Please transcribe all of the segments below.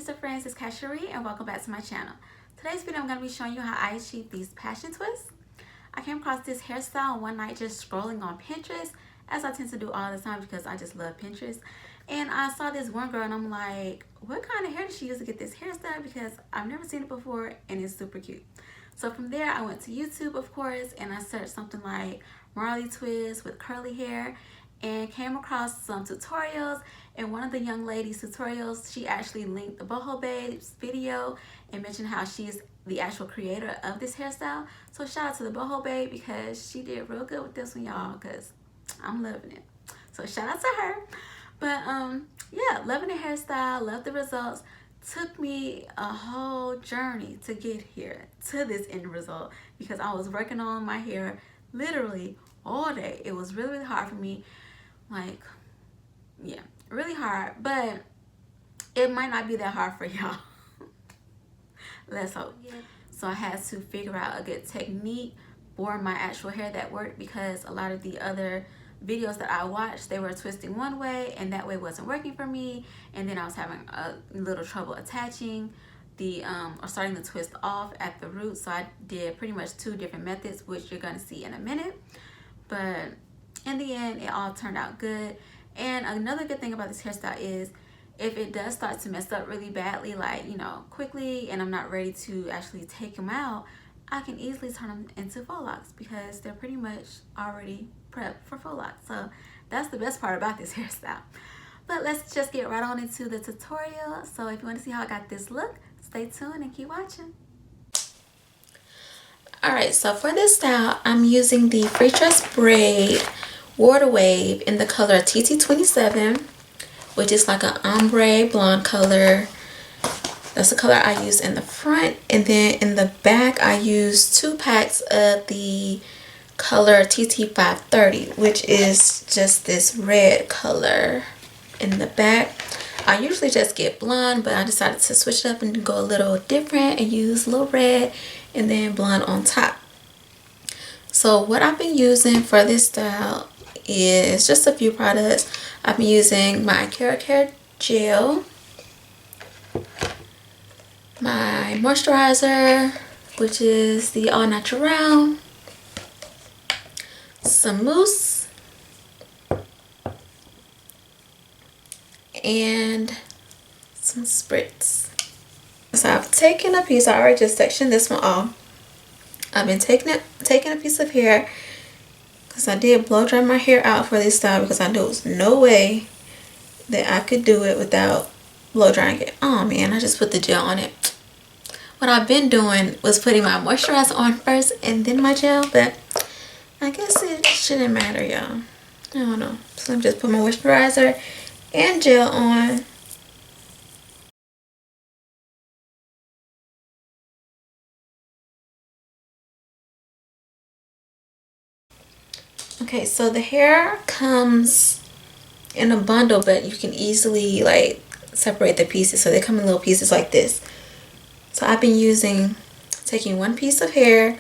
Cashanista friends, it's Casharee and welcome back to my channel. Today's video I'm going to be showing you how I achieve these passion twists. I came across this hairstyle one night just scrolling on Pinterest, as I tend to do all the time because I just love Pinterest. And I saw this one girl and I'm like, what kind of hair did she use to get this hairstyle? Because I've never seen it before and it's super cute. So from there I went to YouTube, of course, and I searched something like Marley twist with curly hair and came across some tutorials. And one of the young ladies' tutorials, she actually linked the Boho Babe's video and mentioned how she's the actual creator of this hairstyle. So shout out to the Boho Babe because she did real good with this one, y'all, because I'm loving it. So shout out to her. But yeah, loving the hairstyle, love the results. Took me a whole journey to get here to this end result because I was working on my hair literally all day. It was really, really hard for me. Like, yeah, really hard, but it might not be that hard for y'all. Let's hope. Yeah. So I had to figure out a good technique for my actual hair that worked because a lot of the other videos that I watched, they were twisting one way and that way wasn't working for me, and then I was having a little trouble attaching the or starting the twist off at the root. So I did pretty much two different methods, which you're going to see in a minute, but in the end it all turned out good. And another good thing about this hairstyle is if it does start to mess up really badly, like, you know, quickly, and I'm not ready to actually take them out, I can easily turn them into faux locks because they're pretty much already prepped for faux locks. So that's the best part about this hairstyle. But let's just get right on into the tutorial. So if you want to see how I got this look, stay tuned and keep watching. Alright, so for this style, I'm using the Freetress braid water wave in the color TT27, which is like an ombre blonde color. That's the color I use in the front, and then in the back I use 2 packs of the color TT530, which is just this red color in the back. I usually just get blonde, but I decided to switch it up and go a little different and use a little red and then blonde on top. So what I've been using for this style is just a few products. I've been using my Kera Care Gel, my moisturizer, which is the All Natural, some mousse, and some spritz. So I've taken a piece, I already just sectioned this one off. I've been taking a piece of hair because I did blow dry my hair out for this style because I knew there was no way that I could do it without blow drying it. Oh man, I just put the gel on it. What I've been doing was putting my moisturizer on first and then my gel, but I guess it shouldn't matter, y'all. I don't know. So I'm just put my moisturizer and gel on. Okay, so the hair comes in a bundle, but you can easily like separate the pieces, so they come in little pieces like this. So I've been taking one piece of hair,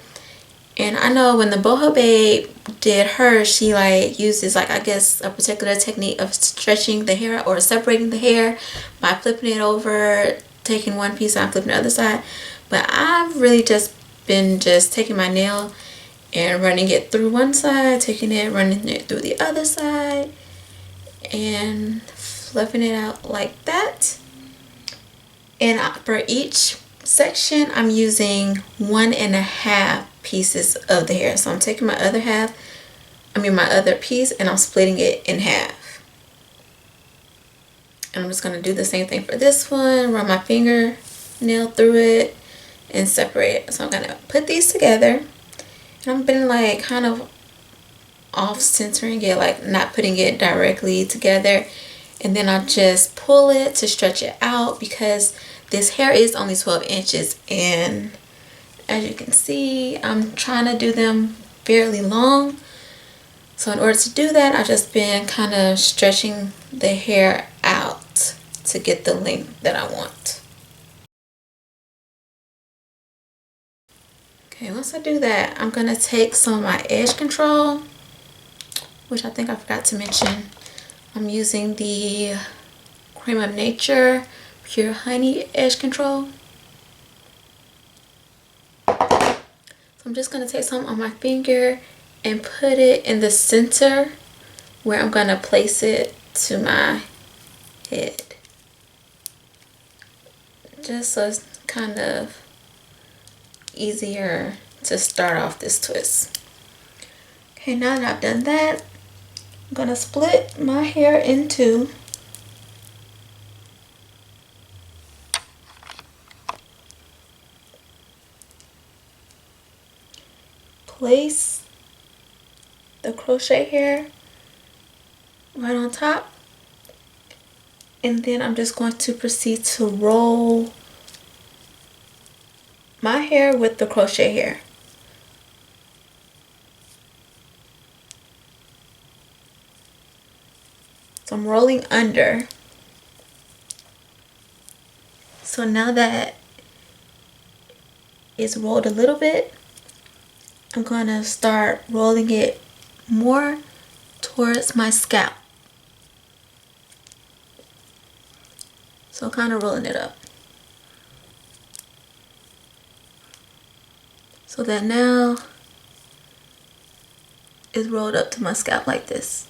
and I know when the Boho Babe did hers, she like uses like, I guess, a particular technique of stretching the hair or separating the hair by flipping it over, taking one piece and flipping the other side. But I've really just been taking my nail and running it through one side, taking it, running it through the other side, and fluffing it out like that. And for each section I'm using 1.5 pieces of the hair. So I'm taking my other piece, and I'm splitting it in half. And I'm just going to do the same thing for this one, run my fingernail through it and separate it. So I'm going to put these together, and I've been like kind of off centering it, like not putting it directly together, and then I just pull it to stretch it out because this hair is only 12 inches, and as you can see, I'm trying to do them fairly long. So in order to do that, I've just been kind of stretching the hair out to get the length that I want. Okay, once I do that, I'm going to take some of my edge control, which I think I forgot to mention. I'm using the Cream of Nature Pure Honey Edge Control. So I'm just going to take some on my finger and put it in the center where I'm going to place it to my head. Just so it's kind of easier to start off this twist. Okay, now that I've done that, I'm going to split my hair in two. Place the crochet hair right on top, and then I'm just going to proceed to roll my hair with the crochet hair. So I'm rolling under. So now that it's rolled a little bit, I'm going to start rolling it more towards my scalp. So kind of rolling it up. So that now it's rolled up to my scalp like this.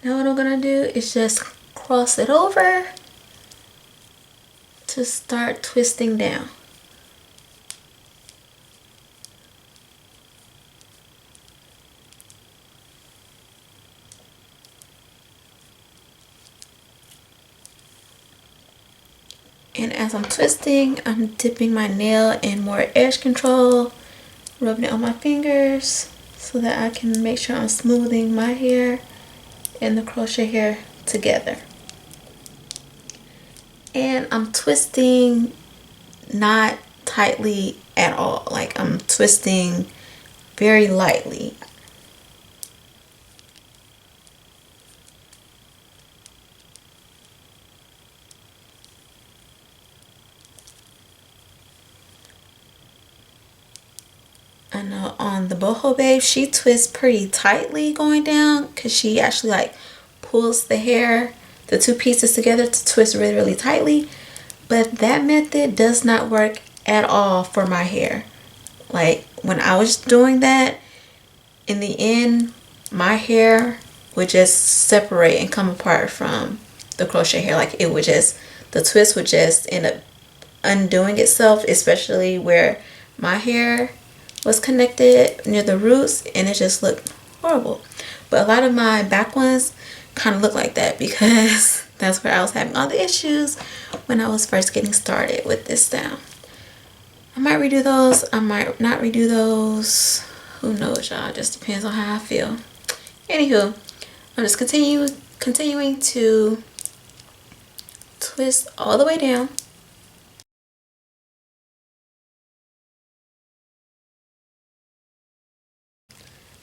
Now what I'm going to do is just cross it over to start twisting down. And as I'm twisting, I'm dipping my nail in more edge control, rubbing it on my fingers so that I can make sure I'm smoothing my hair and the crochet hair together. And I'm twisting not tightly at all. Like, I'm twisting very lightly. I know on the boho babe, she twists pretty tightly going down because she actually like pulls the hair, the two pieces together to twist really, really tightly. But that method does not work at all for my hair. Like, when I was doing that, in the end, my hair would just separate and come apart from the crochet hair. Like, it would just, the twist would just end up undoing itself, especially where my hair was connected near the roots, and it just looked horrible. But a lot of my back ones kind of look like that because that's where I was having all the issues when I was first getting started with this style. I might redo those, I might not redo those. Who knows, y'all? It just depends on how I feel. Anywho, I'm just continuing to twist all the way down.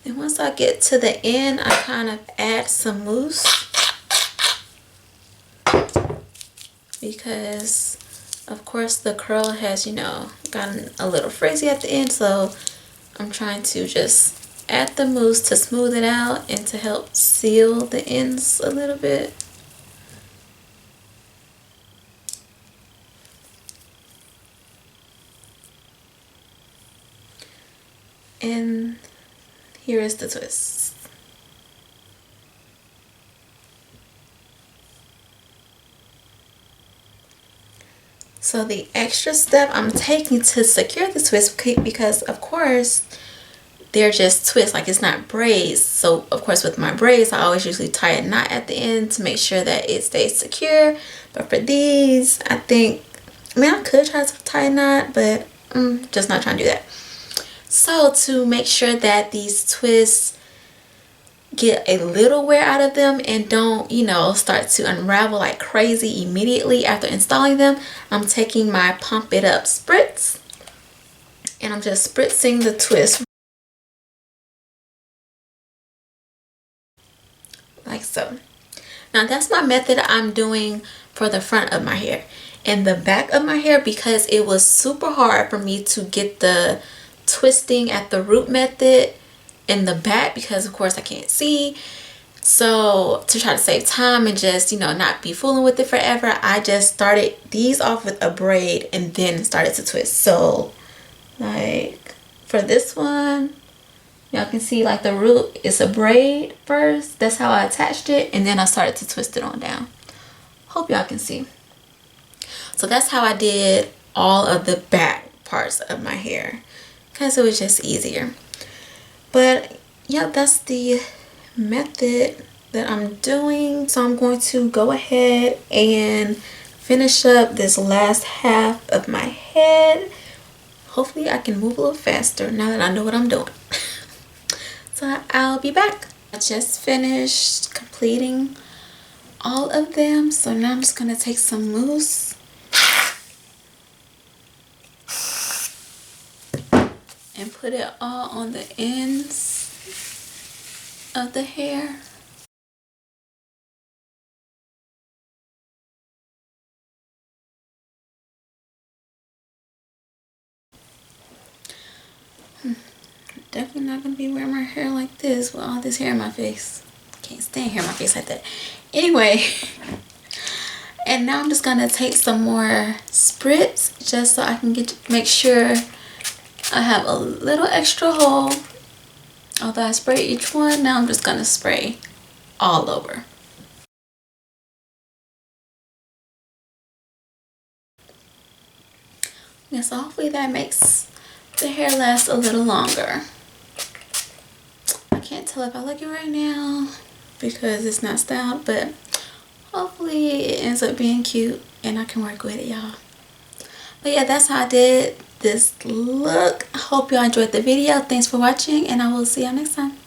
And once I get to the end, I kind of add some mousse because of course the curl has, you know, gotten a little frizzy at the end, so I'm trying to just add the mousse to smooth it out and to help seal the ends a little bit. And here is the twist. So the extra step I'm taking to secure the twist, because of course they're just twists, like it's not braids. So of course with my braids, I always usually tie a knot at the end to make sure that it stays secure. But for these, I mean, I could try to tie a knot, but just not trying to do that. So to make sure that these twists get a little wear out of them and don't, you know, start to unravel like crazy immediately after installing them, I'm taking my Pump It Up Spritz and I'm just spritzing the twist like so. Now that's my method I'm doing for the front of my hair. And the back of my hair, because it was super hard for me to get the twisting at the root method in the back, because of course I can't see, So to try to save time and just, you know, not be fooling with it forever, I just started these off with a braid and then started to twist. So like for this one, y'all can see like the root is a braid first. That's how I attached it, and then I started to twist it on down. Hope y'all can see. So that's how I did all of the back parts of my hair, because it was just easier. But yeah, that's the method that I'm doing. So I'm going to go ahead and finish up this last half of my head. Hopefully I can move a little faster now that I know what I'm doing. So I'll be back. I just finished completing all of them. So now I'm just gonna take some mousse and put it all on the ends of the hair. Definitely not gonna be wearing my hair like this with all this hair in my face. Can't stand hair in my face like that. Anyway, and now I'm just gonna take some more spritz just so I can make sure I have a little extra hole. Although I spray each one, now I'm just gonna spray all over. Yeah, so hopefully that makes the hair last a little longer. I can't tell if I like it right now because it's not styled, but hopefully it ends up being cute and I can work with it, y'all. But yeah, that's how I did this look. I hope y'all enjoyed the video. Thanks for watching, and I will see y'all next time.